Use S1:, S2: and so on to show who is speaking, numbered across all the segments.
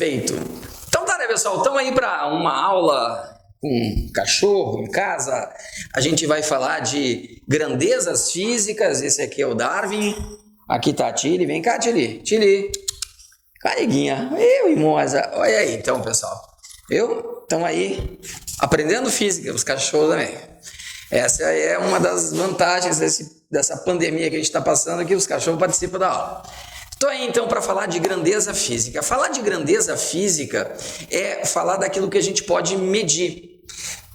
S1: Feito. Então tá, né, pessoal? Estamos aí para uma aula com cachorro em casa. A gente vai falar de grandezas físicas. Esse aqui é o Darwin. Aqui tá a Tilly. Vem cá, Tilly. Tilly. Cariguinha. Mimosa. Olha aí, então, pessoal. Estamos aí aprendendo física, os cachorros também. Essa é uma das vantagens dessa pandemia que a gente está passando, que os cachorros participam da aula. Estou aí então para falar de grandeza física. Falar de grandeza física é falar daquilo que a gente pode medir.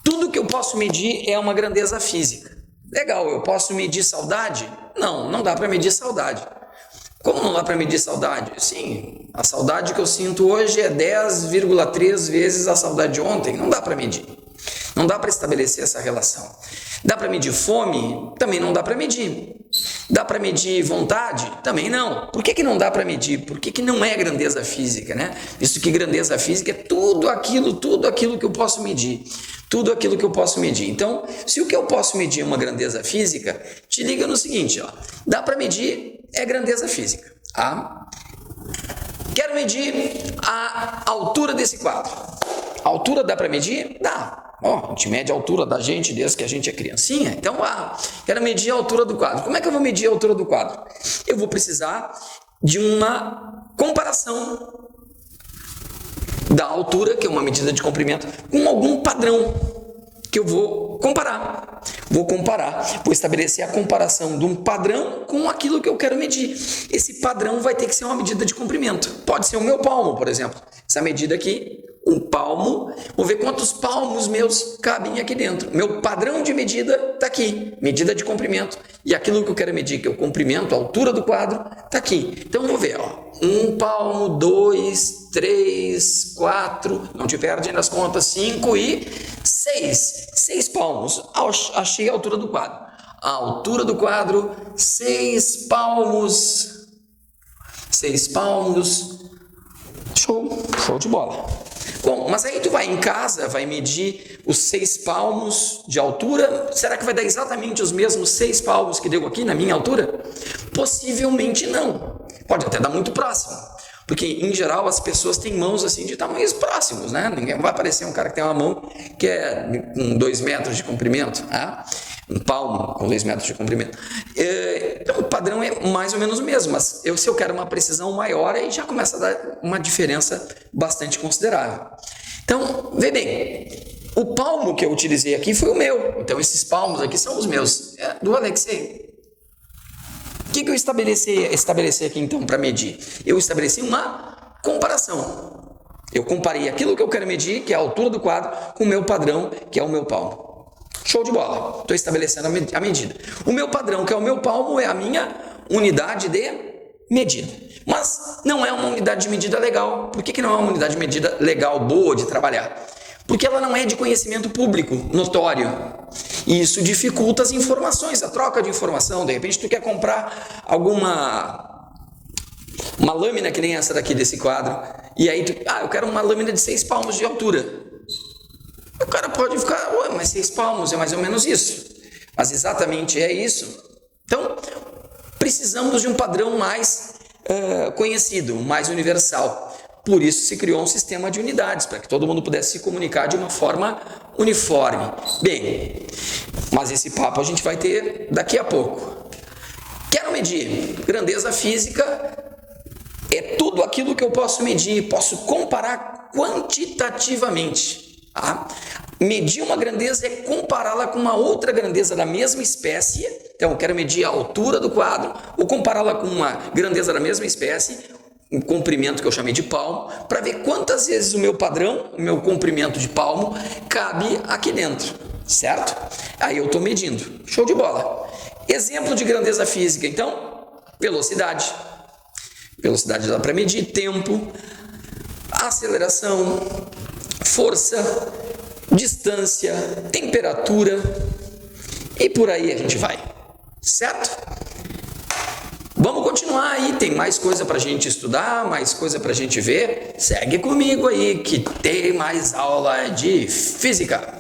S1: Tudo que eu posso medir é uma grandeza física. Legal, eu posso medir saudade? Não dá para medir saudade. Como não dá para medir saudade? Sim, a saudade que eu sinto hoje é 10,3 vezes a saudade de ontem. Não dá para medir. Não dá para estabelecer essa relação. Dá para medir fome? Também não dá para medir. Dá para medir vontade? Também não. Por que não dá para medir? Por que não é grandeza física, né? Visto que grandeza física é tudo aquilo que eu posso medir. Tudo aquilo que eu posso medir. Então, se o que eu posso medir é uma grandeza física, te liga no seguinte, ó. Dá para medir, é grandeza física. Tá? Quero medir a altura desse quadro. A altura dá para medir? Dá. A gente mede a altura da gente desde que a gente é criancinha. Então, quero medir a altura do quadro. Como é que eu vou medir a altura do quadro? Eu vou precisar de uma comparação da altura, que é uma medida de comprimento, com algum padrão que eu vou comparar. Vou estabelecer a comparação de um padrão com aquilo que eu quero medir. Esse padrão vai ter que ser uma medida de comprimento. Pode ser o meu palmo, por exemplo. Essa medida aqui, um palmo, vou ver quantos palmos meus cabem aqui dentro. Meu padrão de medida está aqui, medida de comprimento. E aquilo que eu quero medir, que é o comprimento, a altura do quadro, está aqui. Então, vou ver, um palmo, 2, 3, 4, não te perde nas contas, 5 e 6. 6 palmos. Achei a altura do quadro. A altura do quadro, 6 palmos. 6 palmos. Show de bola. Bom, mas aí tu vai em casa, vai medir os 6 palmos de altura. Será que vai dar exatamente os mesmos 6 palmos que deu aqui na minha altura? Possivelmente não. Pode até dar muito próximo. Porque, em geral, as pessoas têm mãos assim de tamanhos próximos, né? Ninguém vai aparecer um cara que tem uma mão que é com 2 metros de comprimento, né? Um palmo com 2 metros de comprimento. Então, o padrão é mais ou menos o mesmo, mas se eu quero uma precisão maior, aí já começa a dar uma diferença bastante considerável. Então, vê bem, o palmo que eu utilizei aqui foi o meu. Então, esses palmos aqui são os meus, do Alexei. O que eu estabeleci aqui, então, para medir? Eu estabeleci uma comparação. Eu comparei aquilo que eu quero medir, que é a altura do quadro, com o meu padrão, que é o meu palmo. Show de bola. Estou estabelecendo a medida. O meu padrão, que é o meu palmo, é a minha unidade de medida. Mas não é uma unidade de medida legal. Por que não é uma unidade de medida legal, boa de trabalhar? Porque ela não é de conhecimento público, notório. E isso dificulta as informações, a troca de informação. De repente tu quer comprar uma lâmina que nem essa daqui desse quadro. E aí eu quero uma lâmina de 6 palmos de altura. O cara pode ficar, mas 6 palmos é mais ou menos isso. Mas exatamente é isso. Então, precisamos de um padrão mais conhecido, mais universal. Por isso se criou um sistema de unidades, para que todo mundo pudesse se comunicar de uma forma uniforme. Bem, mas esse papo a gente vai ter daqui a pouco. Quero medir grandeza física, é tudo aquilo que eu posso medir, posso comparar quantitativamente. Tá? Medir uma grandeza é compará-la com uma outra grandeza da mesma espécie. Então, eu quero medir a altura do quadro, ou compará-la com uma grandeza da mesma espécie, um comprimento que eu chamei de palmo, para ver quantas vezes o meu padrão, o meu comprimento de palmo, cabe aqui dentro, certo? Aí eu estou medindo. Show de bola. Exemplo de grandeza física, então, velocidade. Velocidade dá para medir, tempo, aceleração, força, distância, temperatura e por aí a gente vai, certo? Vamos continuar aí, tem mais coisa para a gente estudar, mais coisa para a gente ver. Segue comigo aí que tem mais aula de física.